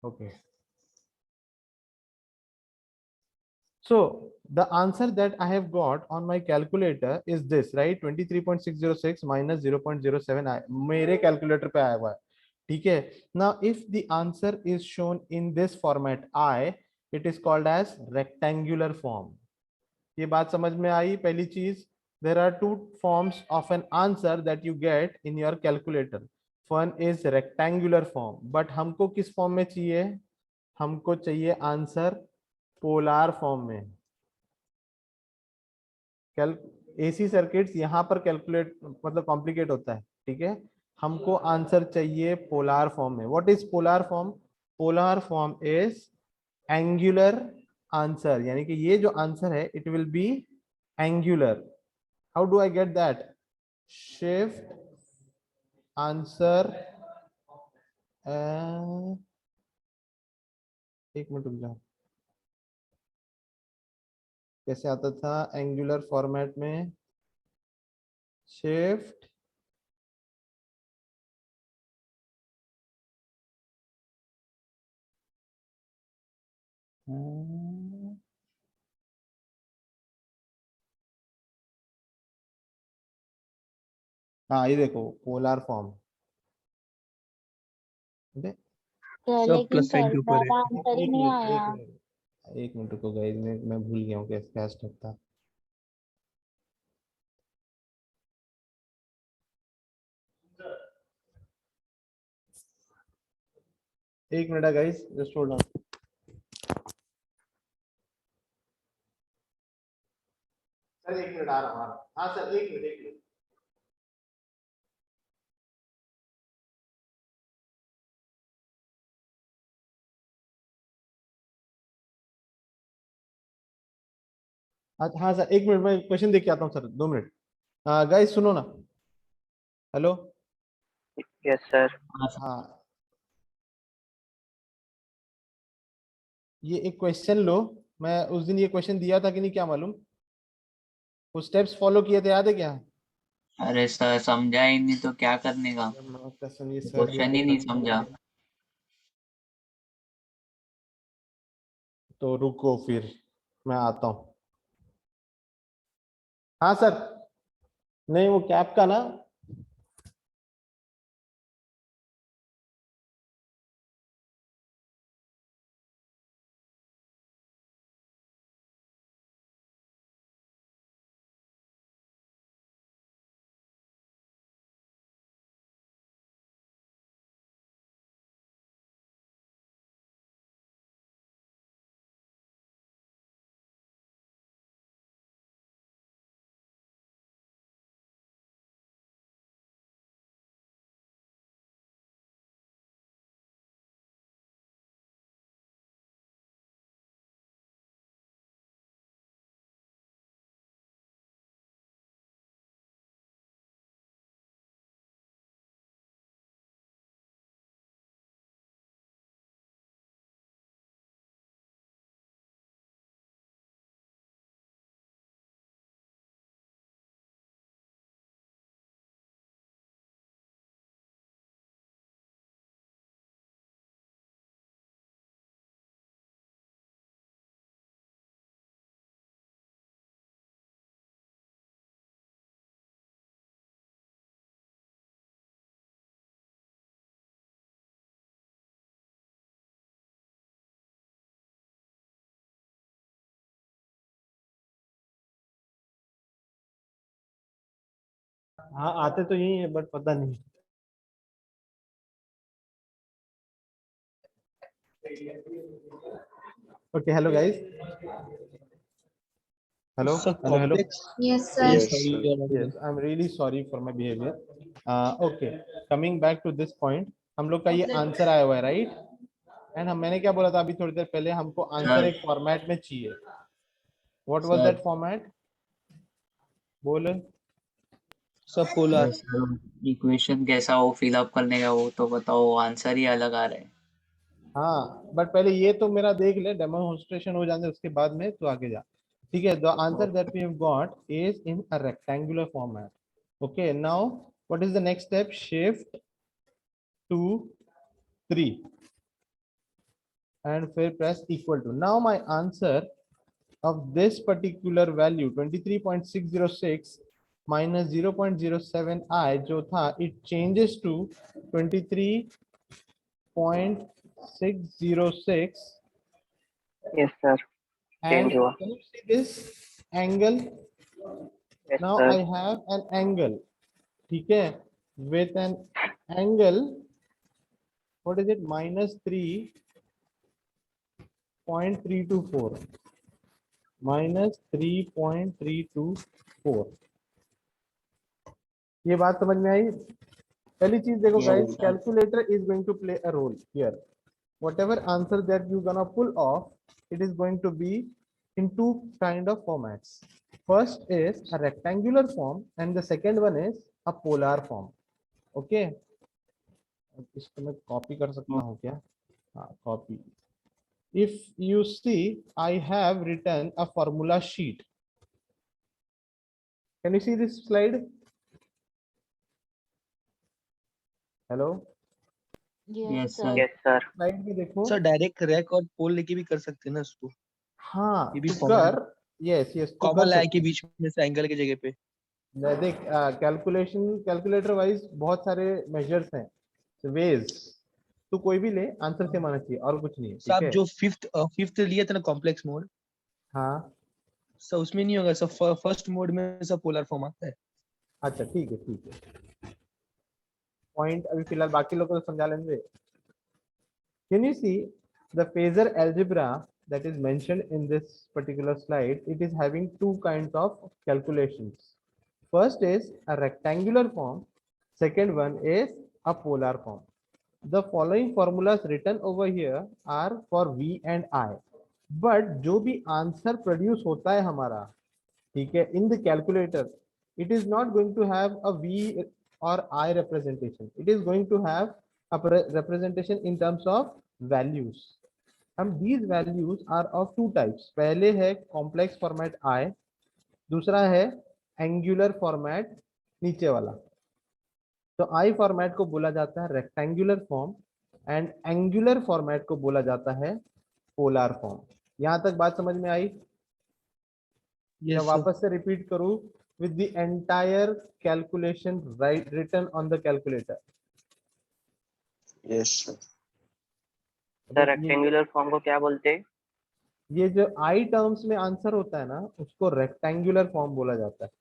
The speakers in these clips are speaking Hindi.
Okay. So the answer that I have got on my calculator is this, right? 23.606 minus 0.07 मेरे calculator पे आया हुआ है, ठीक है. Now if the answer is shown in this format I, it is called as rectangular form. ये बात समझ में आई. पहली चीज, there are two forms of an answer that you get in your calculator. One is rectangular form, but हमको किस फॉर्म में चाहिए? हमको चाहिए आंसर पोलार फॉर्म में. एसी सर्किट्स यहाँ पर कैलकुलेट मतलब कॉम्प्लिकेट होता है, ठीक है. हमको आंसर चाहिए पोलार फॉर्म में. What is polar form? Polar form is angular answer, यानी कि ये जो आंसर है it will be angular. How do I get that? Shift answer, एक मिनट रुक जाओ. कैसे आता था एंगुलर फॉर्मेट में? शिफ्ट हाँ, ये देखो पोलार फॉर्म. सब लेकिन प्लस साइन सर के ऊपर है। मेरा आंसर ही नहीं आया। एक मिनट रुको गाइस, मैं भूल गया हूँ कैसे क्या स्टेप था. एक minute guys, just hold on. Sir एक मिनट आ रहा हूँ. हाँ सर, एक मिनट एक मिनट. हाँ सर, एक मिनट मैं क्वेश्चन देख के आता हूँ सर, 2 मिनट. गाइस सुनो ना. हेलो. Yes sir. हाँ, ये एक क्वेश्चन लो. मैं उस दिन ये क्वेश्चन दिया था कि नहीं क्या मालूम. कुछ स्टेप्स फॉलो किए थे, याद है क्या? अरे सर समझा ही नहीं तो क्या करने का, कसम, ये सर भी क्वेश्चन ही नहीं समझा. तो रुको फिर मैं आता हूँ. हाँ सर. नहीं, वो कैप का ना. हाँ, आते तो यही है बट पता नहीं. Okay, hello guys. हेलो सब hello hello. Complex. Yes Yes, sir. yes. I'm really sorry for my behavior. Okay, coming back to this point, हम लोग का ये आंसर आया हुआ है, राइट? एंड हम, मैंने क्या बोला था अभी थोड़ी देर पहले, हमको आंसर एक फॉर्मेट में चाहिए. What was that format? बोले. सब पोलर। इक्वेशन कैसा हो फिलअप करने का वो तो बताओ, आंसर ही अलग आ रहा है. हाँ, बट पहले ये तो मेरा देख ले, डेमोन्स्ट्रेशन हो जाने उसके बाद में तो आगे जा. ठीक है. The answer that we have got is in a rectangular format. Okay, now what is the next step? Shift 2 3. and फिर press equal to. Now my answer of this particular value 23.606 minus 0.07 जो था it changes to 23.606 Yes, sir. and Change हुआ. can you see this angle? Yes, Now sir. I have an angle, ठीक है, with an angle, what is it, minus 3.324, minus 3.324. ये बात समझ में आई? पहली चीज देखो guys, calculator is going to play a role here. Whatever answer that you gonna pull off, it is going to be in two kind of formats. First is a rectangular form and the second one is a polar form. Okay, इसको मैं कॉपी कर सकता हूँ क्या? हाँ, copy. If you see, I have written a formula sheet. Can you see this slide? Hello. Yes, sir. Yes, sir. Slide में देखो. सर डायरेक्ट रैक और पोल लेके भी कर सकते हैं ना उसको, हाँ, ये भी तो formula. कर. यस यस, तो कॉमा कर लाए सकते के हैं. बीच में से एंगल की जगह पे. देख, कैलकुलेटर वाइज बहुत सारे मेजर्स हैं, वेज. तो कोई भी ले, आंसर सेम आना चाहिए और कुछ नहीं है, ठीक साहब है? जो फिफ्थ लिया था ना कॉम्प्लेक्स मोड, हाँ, सर उसमें नहीं होगा सर, फर्स्ट मोड में सब पोलर फॉर्म आता है. अच्छा ठीक है, ठीक है. पॉइंट अभी फिलहाल बाकी लोगों को तो समझा लेंगे. Can you see the phasor algebra that is mentioned in this particular slide? It is having two kinds of calculations. First is a rectangular form. Second one is a polar form. The following formulas written over here are for V and I. But जो भी आंसर प्रोड्यूस होता है हमारा, ठीक है, in the calculator, it is not going to have a V or I representation. It is going to have a representation in terms of values. हम these values are of two types. पहले है complex format I, दूसरा है angular format नीचे वाला. तो I format को बोला जाता है rectangular form and angular format को बोला जाता है polar form. यहाँ तक बात समझ में आई? या यस सर. वापस से रिपीट करूं with the entire calculation written on the calculator? Yes sir. Sir rectangular form को क्या बोलते हैं? ये जो आई टर्म्स में आंसर होता है ना, उसको रेक्टेंगुलर फॉर्म बोला जाता है.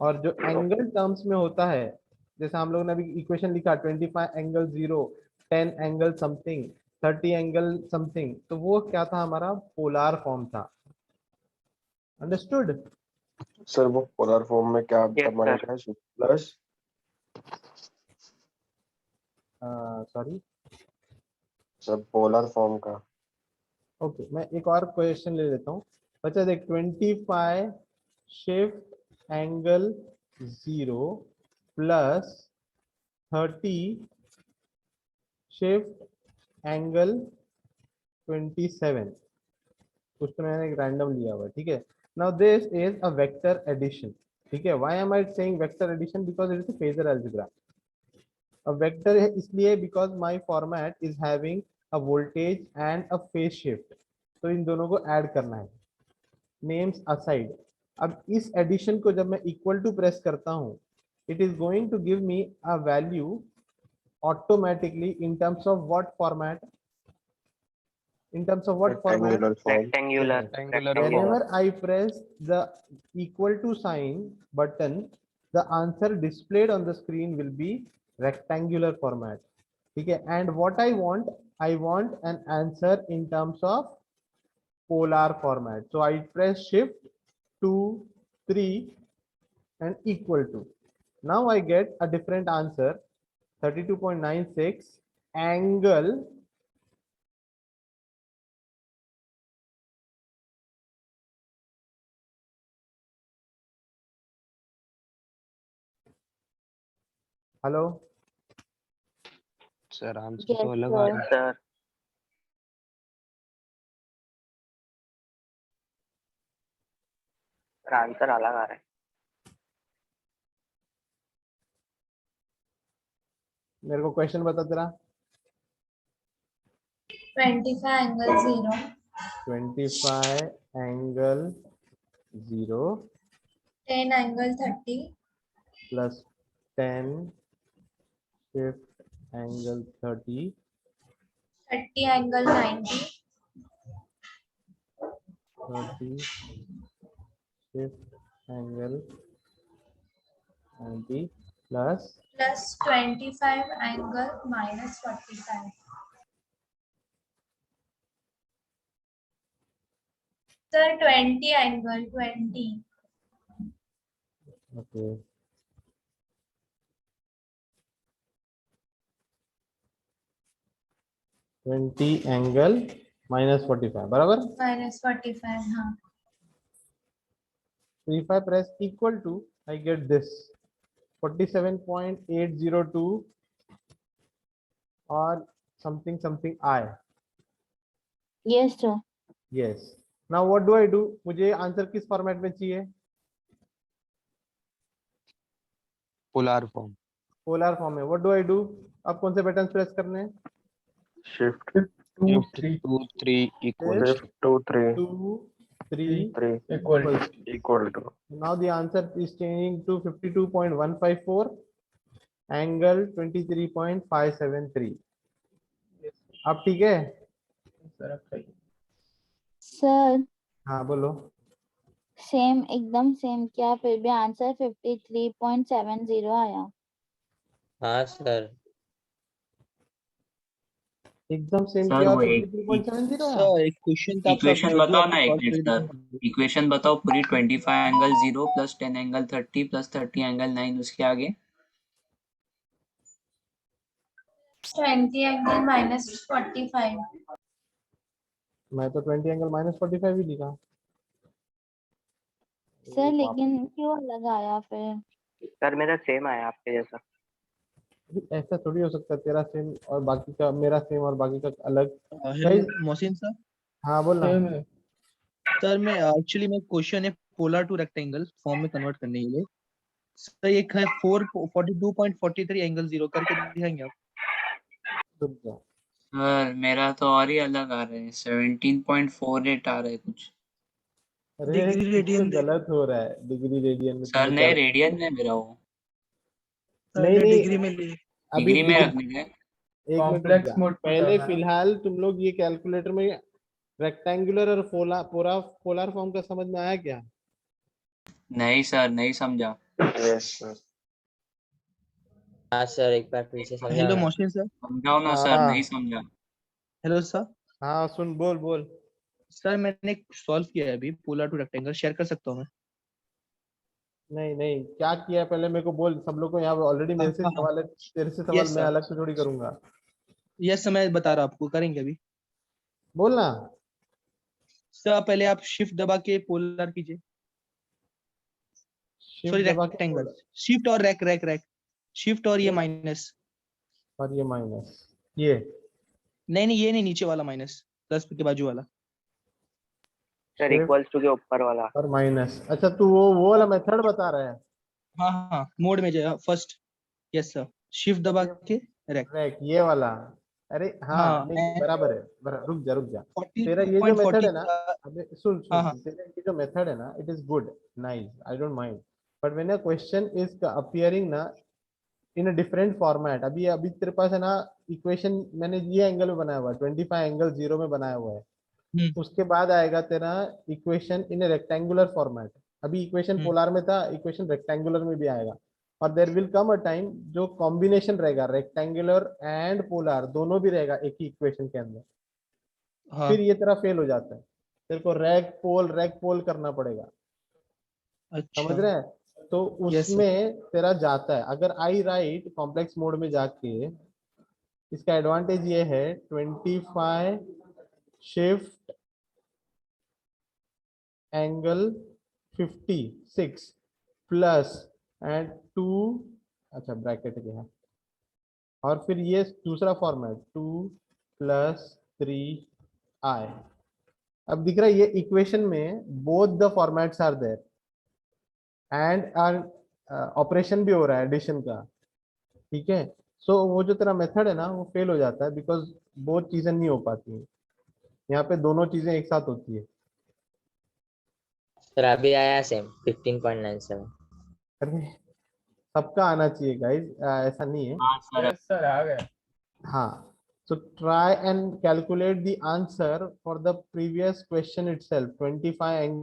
और जो एंगल टर्म्स में होता है, जैसे हम लोग ने अभी इक्वेशन लिखा 25 angle 0, 10 angle something, 30 angle something, तो वो क्या था, हमारा पोलार फॉर्म था. अंडरस्टूड? सर वो पोलर फॉर्म में क्या Yes, माना sir. है? Plus. Sorry. Sir polar form का. ओके, मैं एक और क्वेश्चन ले लेता हूँ. बच्चा देख, 25 shift angle 0 plus 30 shift angle 27. कुछ तो मैंने एक रैंडम लिया हुआ है, ठीक है. Now this is a vector addition, ठीक है. Why am I saying vector addition? Because it is a phasor algebra. अब वेक्टर है इसलिए because my format is having a voltage and a phase shift, तो इन दोनों को ऐड करना है, नेम्स असाइड. अब इस एडिशन को जब मैं इक्वल टू प्रेस करता हूं, it is going to give me a value automatically in terms of what format? In terms of what format? Rectangular form. Rectangular. Whenever I press the equal to sign button, the answer displayed on the screen will be rectangular format. Okay, and what I want an answer in terms of polar format. So I press shift 2, 3 and equal to. Now I get a different answer, 32.96 angle hello. Sir answer तो अलग आ रहा है. सर आंसर अलग आ रहा है. मेरे को क्वेश्चन बता तेरा. 25 angle 0. 25 angle 0 10 angle 30. plus 10 shift angle 30 30 angle 90. 30 shift angle 90 plus Plus 25 angle minus 45. Sir, 20 angle 20. okay, twenty angle -45 बराबर। Minus 45. हाँ. 3 5 press equal to I get this 47.802 or something I. Yes, sir. Yes. Now what do I do? मुझे आंसर किस फॉर्मेट में चाहिए? Polar form. पोलर फॉर्म में। What do I do? अब कौन से बटन प्रेस करने हैं? Shift 2 3 2 3 equal Shift 2 3 2 3 3 equal to equal to. Now the answer is changing to 52.154 angle 23.573. अब ठीक है? सर अब सही। सर हाँ बोलो। सेम एकदम सेम क्या फिर भी आंसर 53.70 आया। हाँ सर। एकदम सेम सर किया और वो एक 53.70 आया। सर एक क्वेश्चन था आपका, इक्वेशन जो भी बताओ आपने ना एक सॉल्व मिनट कर सर। दिया। इक्वेशन बताओ पूरी 25 angle 0 plus 10 angle 30 plus 30 angle 9 उसके आगे 20 angle minus 45. मैं तो 20 एंगल -45 ही लिखा। सर लेकिन क्यों अलग आया फिर? सर मेरा सेम आया आपके जैसा। ऐसा थोड़ी हो सकता है, तेरा सेम और बाकी का मेरा सेम और बाकी का अलग। Hello Mohsin sir. हाँ बोलना। सर मैं एक्चुअली मैं क्वेश्चन है पोलर टू रेक्टेंगल फॉर्म में कन्वर्ट करने के लिए। सर एक है 42.43 एंगल 0 करके दिखाएंगे आप? रुक जा। सर मेरा तो और ही अलग आ रहा है 17.48 आ रहा है कुछ। अरे डिग्री कुछ रेडियन तो गलत हो रहा है डिग्री रेडियन में। सर तुमने नहीं क्या रेडियन में मेरा वो नहीं नहीं डिग्री में ले। अभी डिग्री में रखने का। एक मिनट रुक जा। पहले फिलहाल तुम लोग ये कैलकुलेटर में रेक्टेंगुलर और पूरा पोलर फॉर्म का समझ में आया क्या? नहीं सर नहीं समझा। Yes sir. हाँ सर एक बार फिर से हेलो समझाना। मोहसिन सर। समझाओ ना सर हाँ नहीं समझा। Hello sir. हाँ सुन बोल बोल। सर मैंने सॉल्व किया है अभी पोलर टू रेक्टेंगल, शेयर कर सकता हूँ मैं? नहीं नहीं क्या किया है पहले मेरे को बोल। सब लोग को यहाँ ऑलरेडी मेरे से हाँ, सवाल है, तेरे से सवाल यस मैं सर। अलग से थोड़ी करूंगा। यस सर मैं बता रहा हूँ आपको, करेंगे अभी। बोलना। सर पहले आप शिफ्ट दबा के पोलर कीजिए, सॉरी शिफ्ट दबा के रेक्टेंगल। बोल। शिफ्ट और रैक रैक रैक शिफ्ट और ये माइनस। और ये माइनस ये नहीं नहीं ये नहीं, नीचे वाला माइनस, प्लस के बाजू वाला। सर शिफ्ट इक्वल्स टू के ऊपर वाला। और माइनस। अच्छा तू वो वाला मेथड बता रहा है। हाँ हाँ मोड में जाए फर्स्ट। यस सर शिफ्ट दबा के रैक। रैक ये वाला। अरे हाँ हाँ नहीं बराबर है रुक जा रुक जा। 40 तेरा ये जो मेथड है ना, का। अबे सुन हाँ सुन हाँ तेरा ये जो मेथड है ना, it is good nice I don't mind but when a question is appearing ना इन अ डिफरेंट फॉर्मेट। अभी अभी तेरे पास है ना इक्वेशन मैंने ये एंगल में बनाया हुआ है 25 एंगल 0 में बनाया हुआ है। उसके बाद आएगा तेरा equation in a rectangular format. अभी इक्वेशन पोलर में था, इक्वेशन रेक्टेंगुलर में भी आएगा और there will come a time जो कॉम्बिनेशन रहेगा रेक्टेंगुलर एंड पोलर दोनों भी रहेगा एक ही इक्वेशन के अंदर। हाँ। फिर ये तेरा फेल हो जाता है, तेरे को रैक पोल करना पड़ेगा। समझ अच्छा रहे हैं? तो यस सर। उसमें तेरा जाता है। अगर आई राइट कॉम्प्लेक्स मोड में जाके इसका एडवांटेज ये है 25 शिफ्ट एंगल 56 प्लस एंड 2 अच्छा ब्रैकेट के है और फिर ये दूसरा फॉर्मेट 2 + 3i। अब दिख रहा है ये इक्वेशन में both the formats are there and operation भी हो रहा है एडिशन का। ठीक है सो वो जो तेरा मेथड है ना वो फेल हो जाता है, बिकॉज वो चीजें नहीं हो पाती हैं। यहाँ पे दोनों चीजें एक साथ होती है। सर अभी आया सेम 15.97। अरे सबका आना चाहिए गाइस, ऐसा नहीं है। हाँ सर, सर आ गया। हाँ, so try and calculate the answer for the previous question itself, 25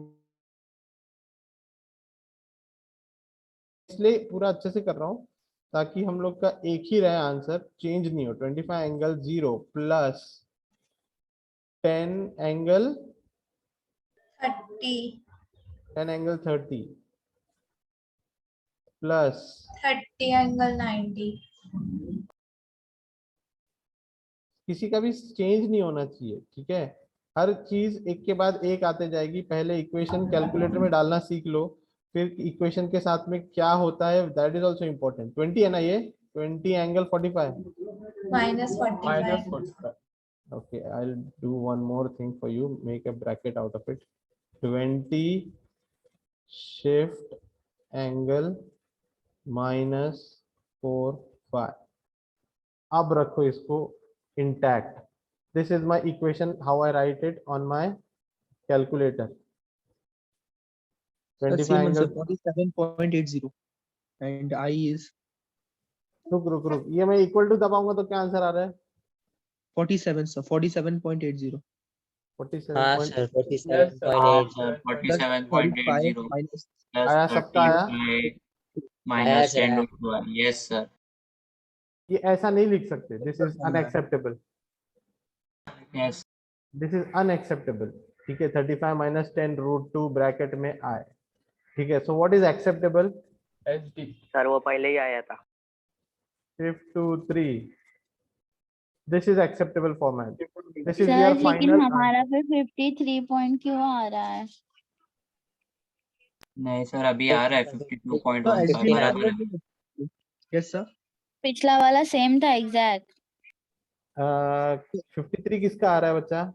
इसलिए पूरा अच्छे से कर रहा हूँ ताकि हम लोग का एक ही रहे आंसर, चेंज नहीं हो। 25 angle 0 plus 10 angle 30 10 angle 30 plus 30 angle 90। किसी का भी चेंज नहीं होना चाहिए, ठीक है। हर चीज एक के बाद एक आते जाएगी। पहले इक्वेशन कैलकुलेटर में डालना सीख लो, फिर इक्वेशन के साथ में क्या होता है, दैट इज ऑल्सो इम्पोर्टेंट। 20 है ना ये, 20 angle 45। Minus 45। -45। Okay, I'll do one more thing for you. Make a bracket out of it. 20 shift angle minus 4 5। अब रखो इसको intact. This is my equation, how I write it on my calculator. 25 same answer angle 47.80 and I is रुक ये मैं इक्वल टू दबाऊंगा तो क्या आंसर आ रहा है? 47 sir, 47.80 हाँ 47 सर Yes, sir. हाँ 47.8 सर, plus 45 47.80 minus प्लस आया, सबका आया? 35 आया माइनस सर 10 यस सर, ये ऐसा नहीं लिख सकते। This is unacceptable, yes this is unacceptable. ठीक है, 35 माइनस 10 रूट 2 ब्रैकेट में आए। ठीक है, so what is acceptable? HD। Sir वो पहले ही आया था। Shift to 3, this is acceptable format. This is sir your लेकिन final हमारा answer. फिर 53 पॉइंट क्यों आ रहा है? नहीं सर, अभी आ रहा है so 52.15 SD बराबर है। yes sir पिछला वाला सेम था एग्जैक्ट। 53 किसका आ रहा है बच्चा?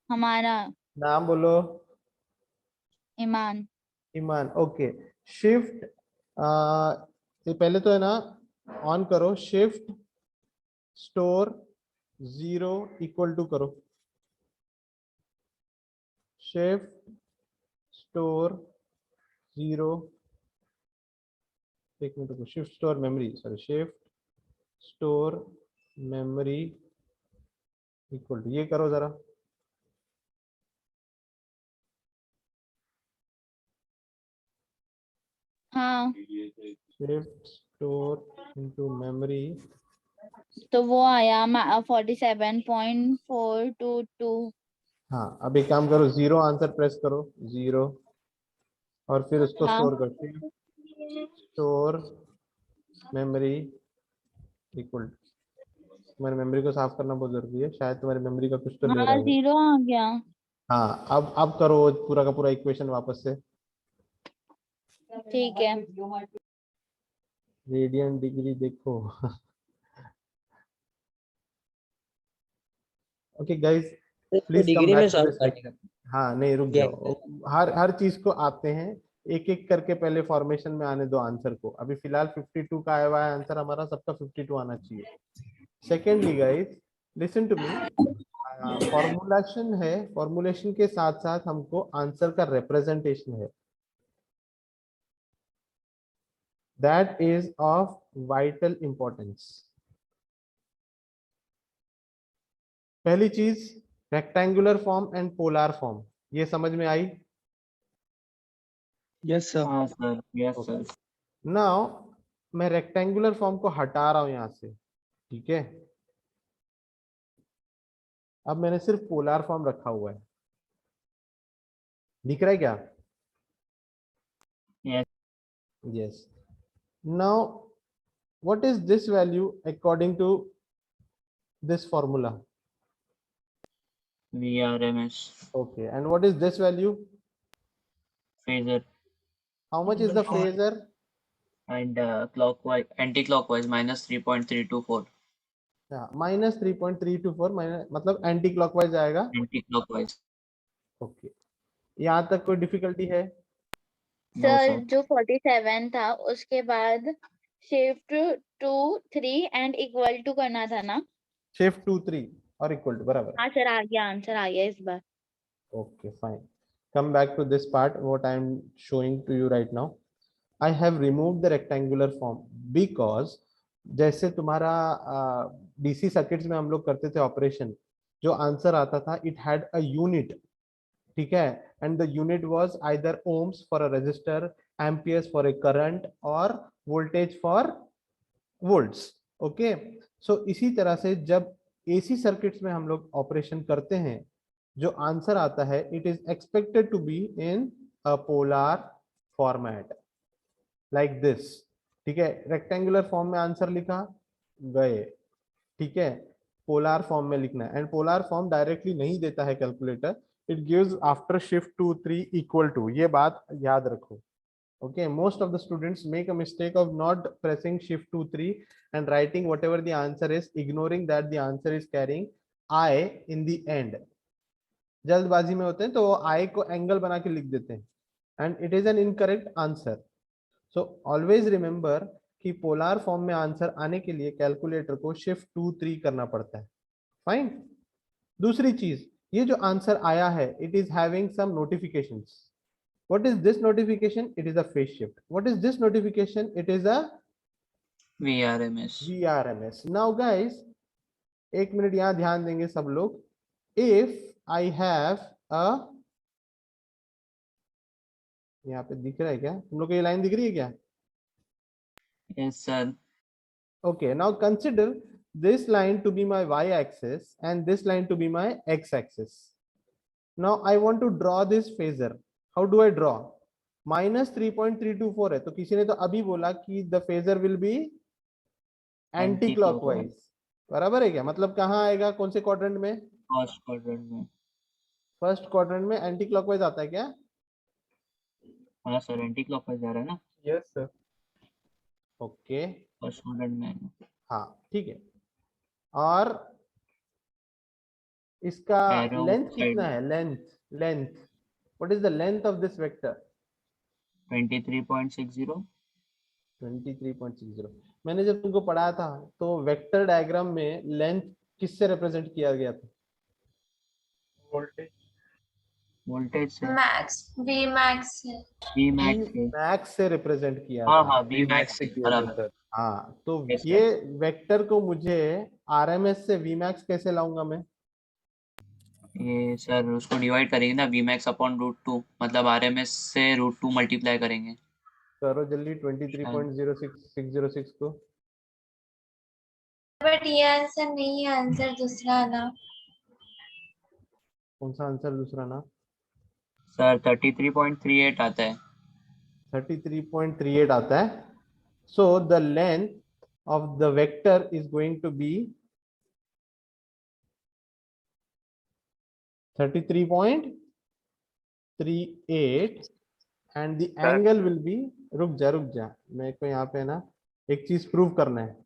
हमारा नाम बोलो। ईमान। ईमान। ओके, शिफ्ट ये पहले तो है ना, ऑन करो। शिफ्ट स्टोर 0 इक्वल टू करो, शिफ्ट स्टोर 0। एक मिनट को, shift store memory, sorry, shift store memory equal to, ये करो जरा। हाँ शिफ्ट स्टोर इनटू मेमोरी। तो वो आया 47.422। हाँ, अब एक काम करो, 0 आंसर प्रेस करो, 0, और फिर उसको हाँ स्टोर करो। स्टोर मेमोरी इक्वल, तुम्हारी मेमोरी को साफ करना बहुत जरूरी है, शायद तुम्हारी मेमोरी का कुछ तो ले रहा हाँ है वो। 0 आ गया। हाँ, अब करो पूरा का पूरा इक्वेशन वापस से। ठीक है। रेडियन डिग्री देखो। ओके गाइस, तो प्लीज कम डिग्री में बैक टू सॉल्व दिस। करने का हाँ नहीं, रुक ये जाओ, हर चीज को आते हैं एक एक करके, पहले फॉर्मेशन में आने दो आंसर को। अभी फिलहाल 52 का आया हुआ है आंसर हमारा, सबका 52 आना चाहिए। Secondly guys, listen to me, formulation है, फॉर्मुलेशन के साथ साथ हमको आंसर का रिप्रेजेंटेशन है, that is of vital importance. पहली चीज, rectangular form and polar form, ये समझ में आई? yes sir हाँ सर, यस सर। नाउ मैं रेक्टेंगुलर फॉर्म को हटा रहा हूं यहां से, ठीक है। अब मैंने सिर्फ पोलर फॉर्म रखा हुआ है, दिख रहा है क्या? Yes yes. Now what is this value according to this formula? VRMS okay, and what is this value? phasor how much is the phasor? and clockwise anti-clockwise -3.324 minus 3.324, मतलब एंटी क्लॉकवाइज आएगा। anti-clockwise। ओके, यहाँ तक कोई डिफिकल्टी है? No sir sir. जो 47 था उसके बाद शिफ्ट 2 3 एंड इक्वल टू करना था ना? शिफ्ट 2 3 और इक्वल टू, बराबर। हाँ सर, आ गया, आंसर आ गया इस बार। Okay, fine. Come back to this part, what I am showing to you right now. I have removed the rectangular form because जैसे तुम्हारा डीसी सर्किट्स में हम लोग करते थे ऑपरेशन, जो आंसर आता था इट हैड अ यूनिट, ठीक है, and the unit was either ohms for a resistor, amperes for a current or voltage for volts. Okay, so इसी तरह से जब एसी सर्किट्स में हम लोग ऑपरेशन करते हैं, जो आंसर आता है it is expected to be in a polar format like this, ठीक है। रेक्टेंगुलर फॉर्म में आंसर लिखा गए, ठीक है, पोलर फॉर्म में लिखना है, एंड पोलर फॉर्म डायरेक्टली नहीं देता है calculator, it gives after shift 2 3 equal to, ये बात याद रखो। Okay, most of the students make a mistake of not pressing shift 2 3 and writing whatever the answer is, ignoring that the answer is carrying I in the end. जल्दबाजी में होते हैं तो I को एंगल बना के लिख देते हैं, and it is an incorrect answer. So always remember कि पोलर फॉर्म में आंसर आने के लिए कैलकुलेटर को शिफ्ट 2 3 करना पड़ता है। फाइन। दूसरी चीज, ये जो आंसर आया है it is having some notifications. What is this notification? It is a phase shift. What is this notification? It is a VRMS. VRMS. Now guys, एक मिनट यहाँ ध्यान देंगे सब लोग। If I have a, यहाँ पे दिख रहा है क्या तुम लोग को, ये लाइन दिख रही है क्या? Yes sir. Okay, now consider this line to be my y-axis and this line to be my x-axis. Now I want to draw this phasor. How do I draw? -3.324 है, तो किसी ने तो अभी बोला कि the phasor will be anti clockwise, बराबर है क्या? मतलब कहाँ आएगा, कौन से क्वाड्रेंट में? फर्स्ट क्वाड्रेंट में। फर्स्ट क्वाड्रेंट में एंटी क्लॉकवाइज आता है क्या? हाँ सर, एंटी क्लॉकवाइज जा रहा है ना। Yes sir. Okay, first quadrant में। हाँ ठीक है। और इसका Arrow लेंथ side कितना है? Length what is the length of this vector? 23.60। 23.60। मैंने जब तुमको पढ़ाया था तो वेक्टर डायग्राम में लेंथ किससे रिप्रेजेंट किया गया था? वोल्टेज से। मैक्स, वी मैक्स है। V max से। मैक्स से रिप्रेजेंट किया हाँ था। हाँ, V max से बराबर। हाँ, तो Yes, ये वेक्टर को मुझे आरएमएस से वी मैक्स कैसे लाऊंगा मैं? ये सर उसको डिवाइड करेंगे ना, V max अपॉन √2, मतलब RMS से √2 मल्टीप्लाई करेंगे। करो जल्दी 23.06 को। बट ये आंसर नहीं है, आंसर दूसरा ना। कौन सा आंसर दूसरा ना? सर 33.38 आता है। 33.38 आता है। So the length of the vector is going to be 33.38 and the angle will be, रुक जा मेरे को यहाँ पे ना एक चीज प्रूव करना है।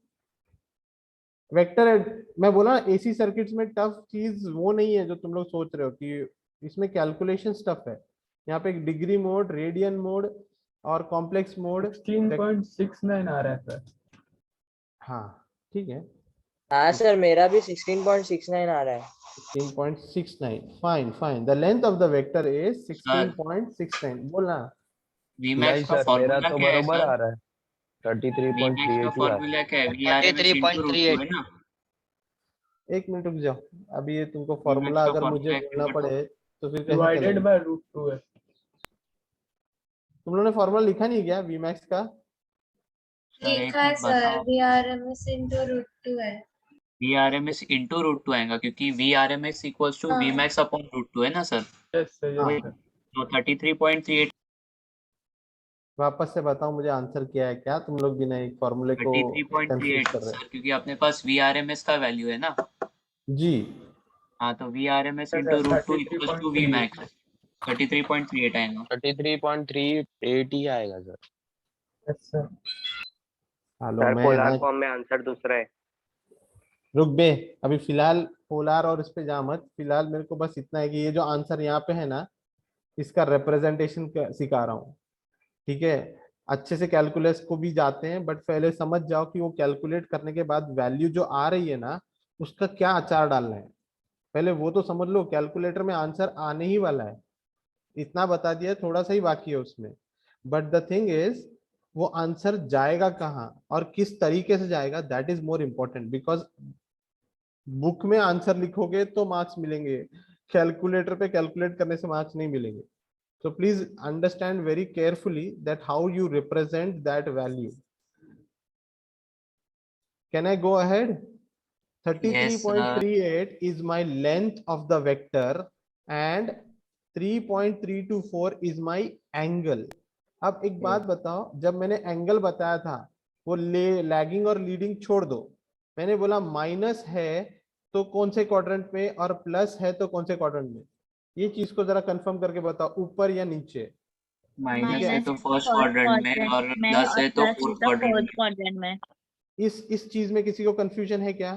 वेक्टर, मैं बोला एसी सर्किट्स में टफ चीज वो नहीं है जो तुम लोग सोच रहे हो कि इसमें कैलकुलेशन टफ है। यहाँ पे एक डिग्री मोड, रेडियन मोड और कॉम्प्लेक्स मोड। 16.69 आ रहा है सर। हाँ ठीक है, हाँ सर, मेरा भी 16.69 आ रहा है। 16.69। Fine. The length of the vector is 16.69। बोलना। V max का फॉर्मूला क्या है सर? आ रहा है V max का 33.38 फॉर्मूला क्या है? VRMS into √2 है ना। एक मिनट रुक जाओ, अभी ये तुमको V फॉर्मूला max का अगर मुझे फॉर्मूला बोलना एक्टिवेट पड़े तो फिर कैसे डिवाइडेड चलेगा? बाय √2 है। तुम लोगों ने फॉर्मूला लिखा नहीं क्या वी मैक्स का? सर एक लिखा है मिनट सर, बताओ। VRMS into √2 है। VRMS into √2 आएगा क्योंकि VRMS equals to V max upon √2 है ना सर। यस सर, हाँ। Yes sir. तो 33.38 वापस से बताओ मुझे आंसर क्या है, क्या तुम लोग बिना एक फॉर्मूले को कंफ्यूज 33.38 कर रहे सर, क्योंकि अपने पास VRMS का वैल्यू है ना। हो? जी, हाँ, तो VRMS sir, into √2 equals to V 33.38 max 33.38 आएगा। 33.38 ही आएगा sir. Yes sir. Hello, sir मैं पोलर ना फॉर्म में आंसर दूसरा है। रुक बे, अभी फिलहाल पोलर और इस पे जा मत। फिलहाल मेरे को बस इतना है कि ये जो आंसर यहाँ पे है ना, इसका रिप्रेजेंटेशन सिखा रहा हूँ, ठीक है। अच्छे से कैलकुलस को भी जाते हैं, बट पहले समझ जाओ कि वो कैलकुलेट करने के बाद वैल्यू जो आ रही है ना, उसका क्या अचार डालना है, पहले वो तो समझ लो। कैलकुलेटर में आंसर आने ही वाला है, इतना बता दिया, थोड़ा सा ही बाकी है उसमें। बट द थिंग इज, वो आंसर जाएगा कहाँ और किस तरीके से जाएगा, that is more important. Because book में आंसर लिखोगे तो मार्क्स मिलेंगे, कैलकुलेटर पे कैलकुलेट करने से मार्क्स नहीं मिलेंगे। So please understand very carefully that how you represent that value. Can I go ahead? Yes, sir. 33.38 is my length of the vector and 3.324 is my angle. अब एक बात बताओ, जब मैंने एंगल बताया था वो लैगिंग और लीडिंग छोड़ दो, मैंने बोला माइनस है तो कौन से क्वाड्रेंट में और प्लस है तो कौन से क्वाड्रेंट में, ये चीज को जरा कंफर्म करके बताओ, ऊपर या नीचे। माइनस है माइनस तो है फर्स्ट फर्स्ट क्वाड्रेंट में क्वाड्रेंट और में प्लस और है तो plus fourth is the quadrant fourth में। क्वाड्रेंट में। इस चीज में किसी को कंफ्यूजन है क्या?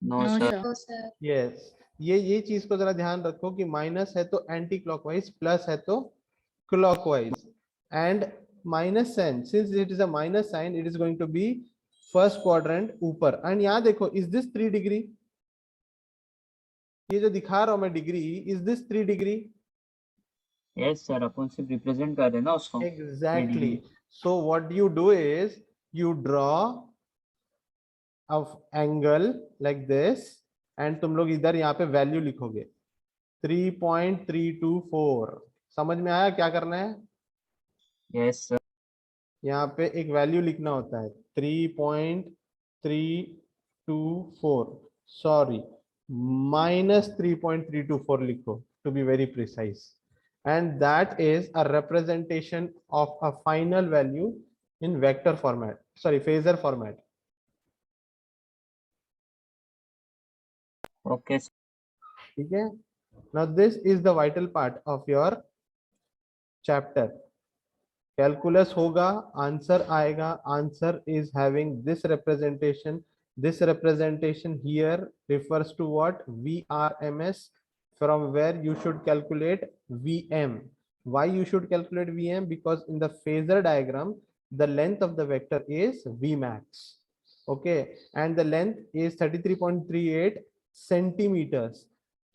No no sir. सर। तो सर यस, ये चीज को जरा ध्यान रखो कि माइनस है तो एंटी क्लॉकवाइज, प्लस है तो clockwise. And minus sign, since it is a minus sign, it is going to be first quadrant ऊपर। एंड यहाँ देखो, इज दिस 3 डिग्री? ये जो दिखा रहा हूं मैं degree, is this 3 degree? Yes sir, अपन सिर्फ रिप्रेजेंट कर रहे हैं ना उसको। Exactly. So what you do is you draw of angle like this, and तुम लोग इधर यहाँ पे वैल्यू लिखोगे 3.324। समझ में आया क्या करना है? Yes sir. यहाँ पे एक वैल्यू लिखना होता है 3.324, सॉरी -3.324 लिखो to be very precise, and that is a representation of a final value in vector format, sorry phasor format. Okay. ठीक है, now this is the vital part of your chapter. Calculus होगा, आंसर आएगा, answer is having this representation here refers to what? VRMS, from where you should calculate VM. Why you should calculate VM? Because in the phasor diagram the length of the vector is Vmax, okay, and the length is 33.38 centimeters.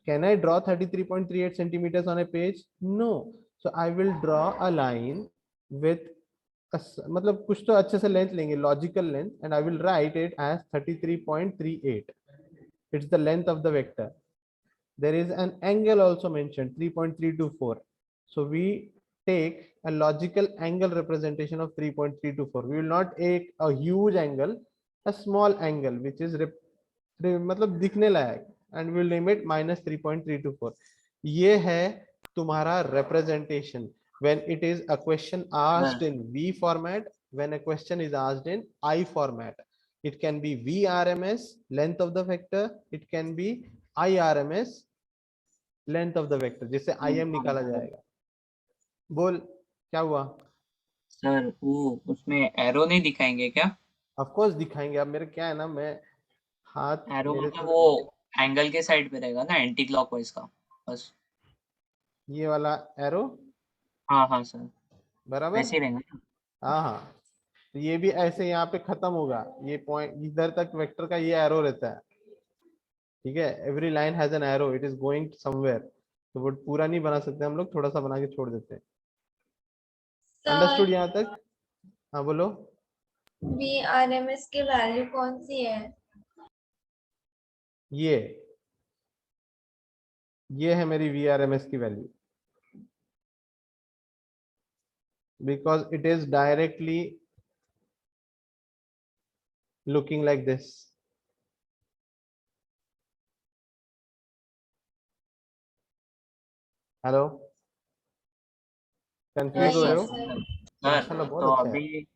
Can I draw 33.38 centimeters on a page? No. So I will draw a line with मतलब कुछ तो अच्छे से लेंथ लेंगे, logical length, and I will write it as 33.38. It's the length of the vector. There is an angle also mentioned 3.324. So we take a logical angle representation of 3.324. We will not take a huge angle, a small angle which is मतलब दिखने लायक, and we will name it -3.324. ये है तुम्हारा representation when it is a question asked in V format, when a question is asked in I format. It can be VRMS, length of the vector, it can be IRMS, length of the vector, जिससे IM निकाला जाएगा। बोल क्या हुआ? सर वो उसमें एरो नहीं दिखाएंगे क्या? ऑफ कोर्स दिखाएंगे। अब मेरे क्या है ना, मैं हाथ एरो मेरे मतलब तो वो एंगल के साइड पे रहेगा ना, एंटी क्लॉकवाइज का, बस। ये वाला एरो हाँ हाँ सर, बराबर। वैसे ही रहेगा ना। हाँ हाँ, तो ये भी ऐसे यहाँ पे खत्म होगा, ये पॉइंट इधर तक वेक्टर का ये एरो रहता है, ठीक है। Every line has an arrow, it is going somewhere. तो वो पूरा नहीं बना सकते हम लोग, थोड़ा सा बना के छोड़ देते हैं। अंडरस्टूड यहाँ तक? हाँ बोलो। VRMS की वैल्यू कौन सी है? ये है मेरी VRMS की value, because it is directly looking like this. Hello, confuse हो रहे हो? Yes, sir. सर माशाल्लाह तो बहुत अच्छा है। अभी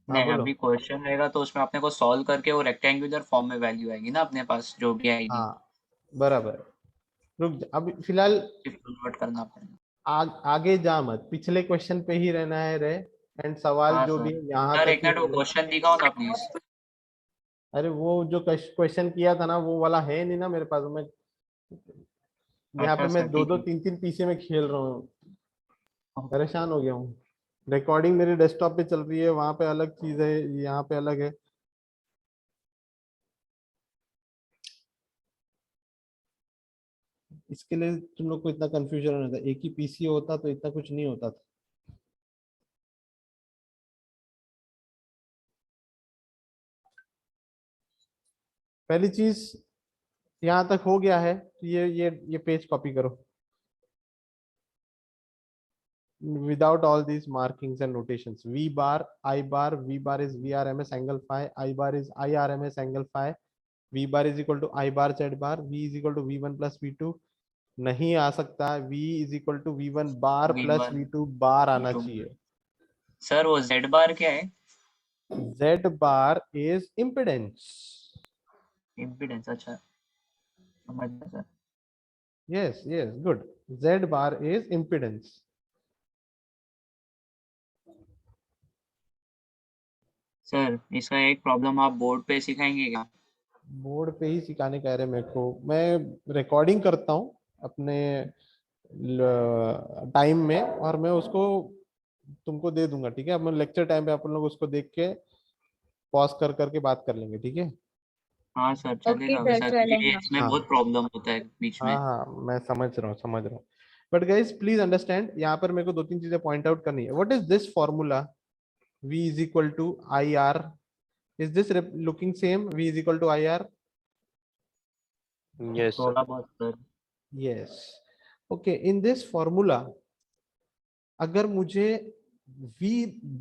हाँ नहीं, बोलो। अभी क्वेश्चन रहेगा तो उसमें अपने को सॉल्व करके वो रेक्टेंगुलर फॉर्म में वैल्यू आएगी ना अपने पास, जो भी आएगी हाँ बराबर। रुक अभी फिलहाल कन्वर्ट करना पड़ेगा। आगे जा मत, पिछले क्वेश्चन पे ही रहना है रे। एंड सवाल हाँ जो सर। भी है यहाँ सर तक एक ही मिनट वो रहना। क्वेश्चन दिखाओ ना प्लीज। अरे वो जो क्वेश्चन किया था ना, वो वाला है नहीं ना मेरे पास। मैं यहाँ पे अच्छा मैं सर दो ठीक दो है। तीन तीन पीछे में खेल रहा हूँ, परेशान हो गया हूँ। रिकॉर्डिंग मेरे डेस्कटॉप पे चल रही है, वहां पे अलग चीज है, यहाँ पे अलग है। इसके लिए तुम लोग को इतना कंफ्यूजन होता था, एक ही पीसी होता तो इतना कुछ नहीं होता था। पहली चीज यहाँ तक हो गया है, तो ये पेज कॉपी करो without all these markings and notations. V bar, I bar, V bar is VRMS angle phi, I bar is IRMS angle phi, V bar is equal to I bar Z bar, V is equal to V1 plus V2 नहीं आ सकता, V is equal to V1 bar V plus bar, V2 bar आना V2 चाहिए। सर वो Z बार क्या है? Z bar is impedance. Impedance, अच्छा समझ गया sir. Yes, yes, good. Z bar is impedance. Sir इसका एक प्रॉब्लम आप बोर्ड पे सिखाएंगे क्या? बोर्ड पे ही सिखाने कह रहे मेरे को, मैं रिकॉर्डिंग करता हूँ अपने टाइम में और मैं उसको तुमको दे दूंगा, ठीक है? अब मैं लेक्चर टाइम पे अपन लोग उसको देख के पॉज कर करके बात कर लेंगे, ठीक है? हाँ सर चलेगा वैसा, क्योंकि इसमें हाँ बहुत प्रॉब्लम होता है बीच में। हाँ हाँ, मैं समझ रहा हूँ। बट गाइस प्लीज अंडरस्टैंड, यहाँ पर मेरे को 2-3 चीजें पॉइंट आउट करनी है। What is this formula V is equal to IR? Is this looking same? V is equal to IR? Yes, sir. थोड़ा बहुत sir. Yes. Okay, in this formula अगर मुझे V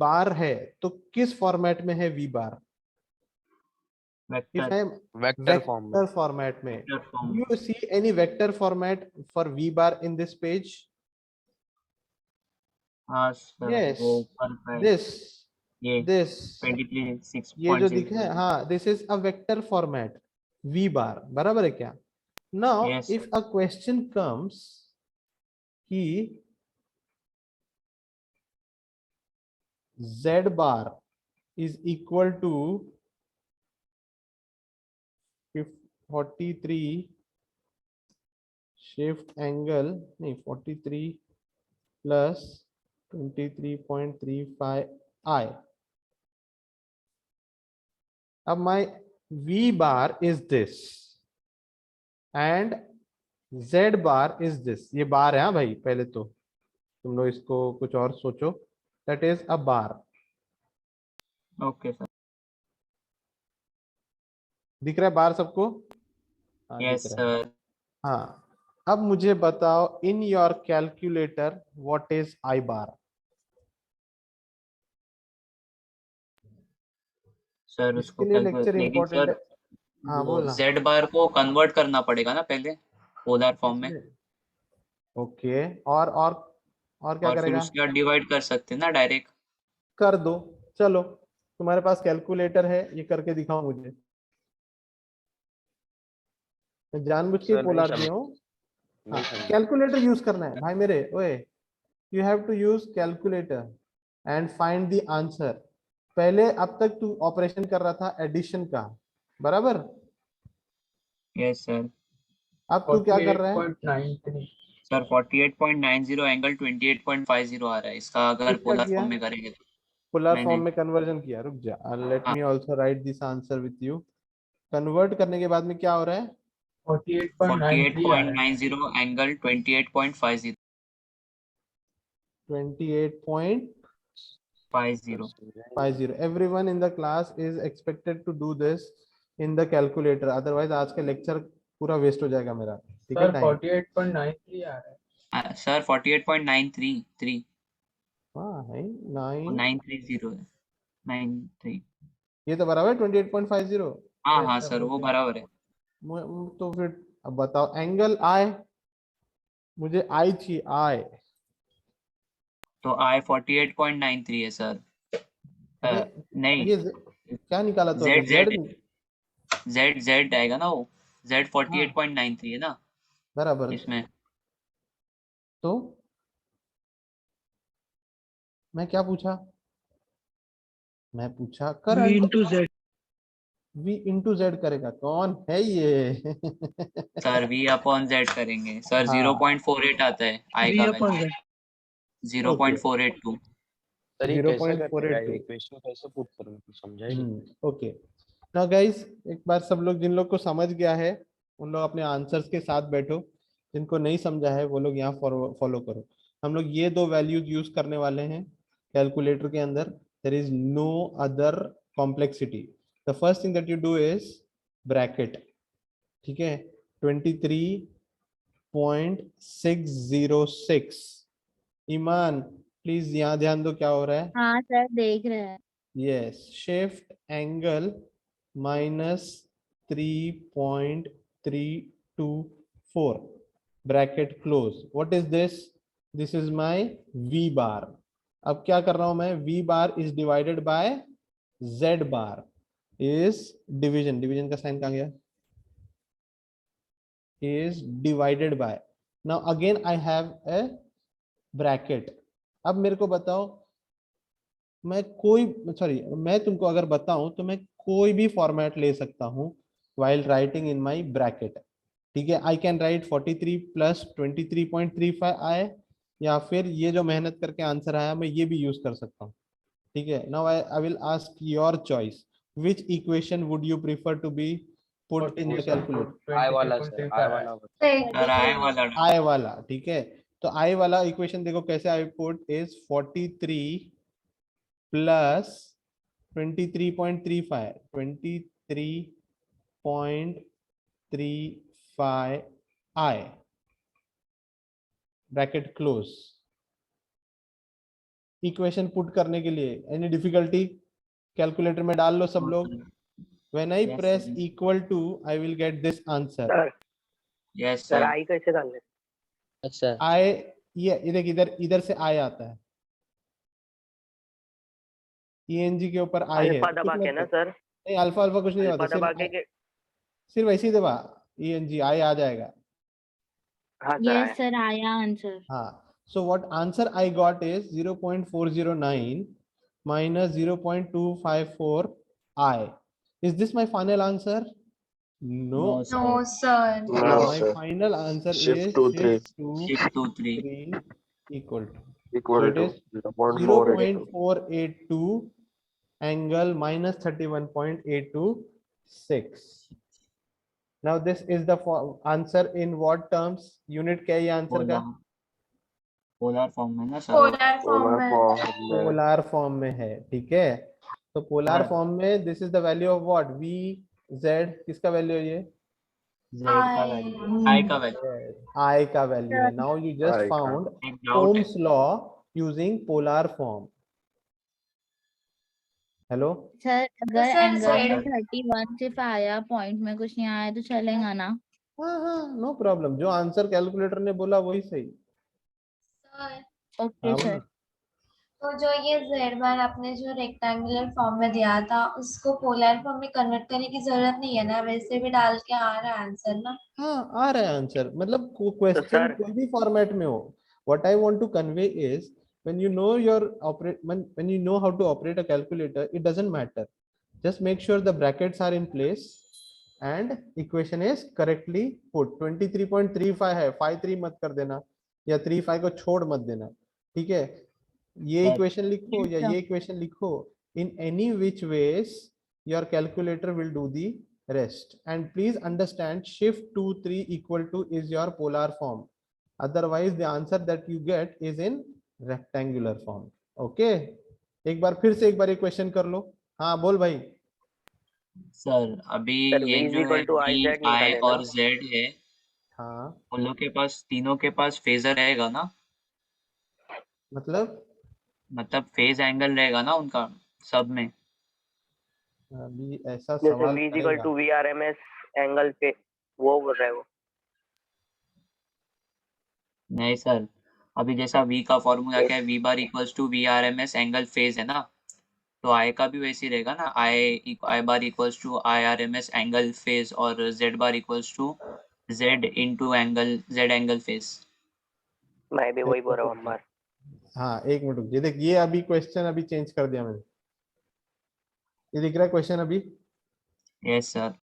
बार है तो किस फॉर्मेट में है V bar? If vector, I am Vector form में। vector format में, vector form. do you see any vector format for V bar in this page? हाँ सर Yes, वो ऊपर का है, this ये this 23 ये जो 6.0। दिखा है, हाँ, this is a vector format V bar, बराबर है क्या? Now Yes, if a question comes कि Z bar is equal to 43 shift angle, नहीं 43 plus 23.35 I. अब my V bar is this and Z bar is this. ये बार है हाँ भाई, पहले तो तुम लोग इसको कुछ और सोचो। That is a bar. Okay sir. दिख रहा है बार सबको? हाँ यस दिख रहा है। सर। हाँ, अब मुझे बताओ in your calculator what is I bar? Sir इसके उसको लिए लेक्चर लेकिन इंपॉर्टेंट है। सर हाँ वो बोलना। Z बार को कन्वर्ट करना पड़ेगा ना पहले पोलर फॉर्म में, ओके, और क्या और फिर करेगा? उसके बाद डिवाइड कर सकते हैं ना डायरेक्ट। कर दो, चलो तुम्हारे पास कैलकुलेटर है, ये करके दिखाओ मुझे। मैं जानबूझ के सर नहीं पोलर समझ दिया हूँ। हाँ, नहीं समझ कैलकुलेटर यूज करना है भाई मेरे, ओए you have to use calculator and find the answer. पहले अब तक तू ऑपरेशन कर रहा था एडिशन का, बराबर? Yes sir. अब तू क्या कर रहा है? 48.93। सर 48.90 एंगल 28.50 आ रहा है इसका, अगर किसका पोलर किया? फॉर्म में करेंगे तो। पोलर फॉर्म मैंने में कन्वर्जन किया, रुक जा, लेट हाँ me also right this answer with you. Convert करने के बाद में क्या हो रहा है? 48.93 आ रहा है। 48.90 angle 28.50। 28.50. Everyone in the class is expected to do this in the calculator, otherwise आज का लेक्चर पूरा वेस्ट हो जाएगा मेरा, ठीक है? सर टाइम 48.93 आ रहा है। सर 48.933 हाँ है वो 9, 930 है, 93। ये तो बराबर 28.50। हाँ हाँ ऐसा सर हो वो गया। बराबर है। तो फिर अब बताओ एंगल आई, मुझे आई चाहिए, आई। तो I 48.93 है सर। अबे नहीं, ये क्या निकाला तो अभी? Z Z. Z आएगा ना, वो Z हाँ 48.93 है ना बराबर। इसमें। तो मैं क्या पूछा? मैं पूछा V current. into Z। V into Z करेगा, कौन है ये? सर V अपॉन Z करेंगे सर, हाँ 0.48 आता है I V का upon value, Z। Okay, 0.482। Sir ये कैसे करेगा 0.482 इक्वेशन कैसे पुट करूं समझा ही नहीं। ओके नाउ गाइस एक बार सब लोग जिन लोग को समझ गया है उन लोग अपने आंसर्स के साथ बैठो, जिनको नहीं समझा है वो लोग यहाँ फॉलो करो। हम लोग ये दो वैल्यूज यूज करने वाले हैं कैलकुलेटर के अंदर। There is no other complexity. The first thing that you do is bracket, ठीक है। 23.606 ईमान प्लीज यहाँ ध्यान दो क्या हो रहा है। हाँ सर देख रहे हैं। Yes, shift angle minus 3.324 bracket close. What is this? This is my V bar. अब क्या कर रहा हूं मैं? V bar is divided by Z bar is division. Division का साइन कहाँ गया? Is divided by. Now again I have a bracket. अब मेरे को बताओ मैं तुमको अगर बताऊं तो मैं कोई भी फॉर्मेट ले सकता हूं while writing in my bracket, ठीक है। I can write 43 plus 23.35 आए, या फिर ये जो मेहनत करके आंसर आया मैं ये भी यूज कर सकता हूँ, ठीक है। Now I will ask your choice, which equation would you prefer to be put in the calculator? आई वाला सर, आई वाला सर आए वाला I वाला, ठीक है। तो I वाला इक्वेशन देखो कैसे I put is 43 plus 23.35 I bracket close. Equation put करने के लिए एनी डिफिकल्टी? कैलकुलेटर में डाल लो सब लोग। When I Yes, press sir. Equal to I will get this answer. Sir yes sir sir I कैसे डालने? अच्छा आई ये देख इधर इधर से आई आता है, ईएनजी के ऊपर आई है। अल्फा दबा के ना सर? नहीं अल्फा अल्फा कुछ नहीं अल्फा होता, दबा सिर्फ के सिर्फ ऐसे ही दबा ईएनजी आई आ जाएगा। हाँ सर यस आया। सर आया आंसर। हाँ, so what answer I got is 0.409 minus 0.254 I. Is this my final answer? No. No sir No, sir. No, My sir. final answer Shift is to three. shift to 623 3 equal to. Equal So it to is 0.482. 0.482 angle minus 31.826. Now this is the answer in what terms? Unit क्या है ये आंसर का? पोलर फॉर्म में ना सर Polar form Polar में. form में पोलर फॉर्म में है, ठीक है। तो पोलर हाँ। फॉर्म में this is the value of what? V Z किसका वैल्यू है ये? जेड का वैल्यू आई का वैल्यू आई का वैल्यू है। नाउ यू जस्ट I का। फाउंड एक डाउट है Ohm's law using polar form. Hello sir अगर सर, एंगल में Z 31 सिर्फ आया पॉइंट में कुछ नहीं आया तो चलेगा ना? हाँ हाँ नो प्रॉब्लम, जो आंसर कैलकुलेटर ने बोला वही सही। सर, ओके हाँ सर। बोलो। तो जो ये Z बार आपने जो रेक्टेंगुलर फॉर्म में दिया था उसको पोलर फॉर्म में कन्वर्ट करने की जरूरत नहीं है ना, वैसे भी डाल के आ रहा है आंसर ना? हाँ आ रहा है आंसर, मतलब तो क्वेश्चन सर कोई भी फॉर्मेट में हो। What I want to convey is when you know your when you know how to operate a calculator, it doesn't matter, just make sure the brackets are in place and equation is correctly put। 23.35 है, 53 मत कर देना या 35 को छोड़ मत देना, ठीक है। ये इक्वेशन लिखो या ये इक्वेशन लिखो, in any which ways your calculator will do the rest। and please understand shift 2 3 equal to is your polar form, otherwise the answer that you get is in rectangular form। Okay एक बार फिर से एक बार क्वेश्चन कर लो। हाँ बोल भाई। सर अभी सर ये V इज जो है equal to I V Z I निकाले ना? और जेड है हाँ उन लोग के पास तीनों के पास फेजर रहेगा ना, मतलब फेज एंगल रहेगा ना उनका सब में। अभी ऐसा जैसे सवाल V इज इक्वल करेगा। टू VRMS एंगल पे वो बोल रहा है वो। नहीं सर अभी जैसा वी का फॉर्मूला क्या है, V bar equals to V R M S angle phase है ना, तो आई का भी वैसे ही रहेगा ना, I bar equals to I R M S angle phase और Z bar equals to Z into angle Z angle phase. मैं भी वही बोल रहा हूँ अम्मार। हाँ एक मिनट रुक, ये देख ये अभी क्वेश्चन अभी चेंज कर दिया मैंने, ये दिख रहा है क्वेश्चन अभी। Yes sir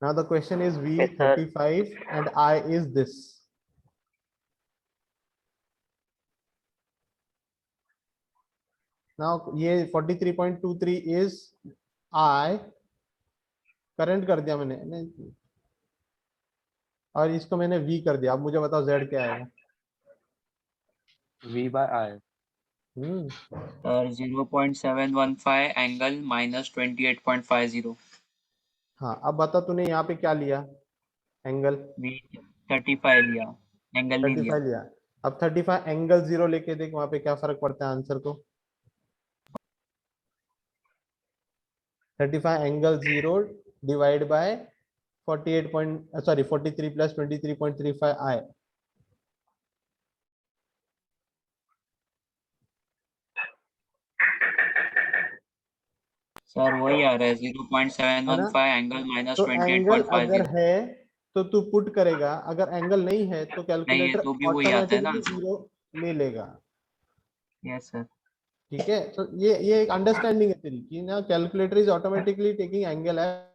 now the question is V Yes, sir. 35 and I is this। Now ये 43.23 इज आई करंट कर दिया मैंने नहीं, और इसको मैंने v कर दिया। अब मुझे बताओ z क्या आएगा। V by I. Sir 0.715 angle -28.50 हाँ अब बता तूने यहाँ पे क्या लिया एंगल, V 35 लिया, एंगल नहीं 35 लिया। लिया। अब 35 एंगल 0 लेके देख वहां पे क्या फर्क पड़ता है आंसर को। 35 angle 0 divide by 43 plus 23.35 I. Sir वही आ रहा है है ना? 0.715 एंगल तो एंगल अगर -28.50। है तो तू पुट करेगा, अगर एंगल नहीं है तो नहीं है कैलकुलेटर तो भी वही आता है ना ऑटोमेटिकली आंसर। 0 ले लेगा। Yes sir. ठीक है, तो ये एक अंडरस्टैंडिंग है तेरी कि ना calculator is automatically taking angle है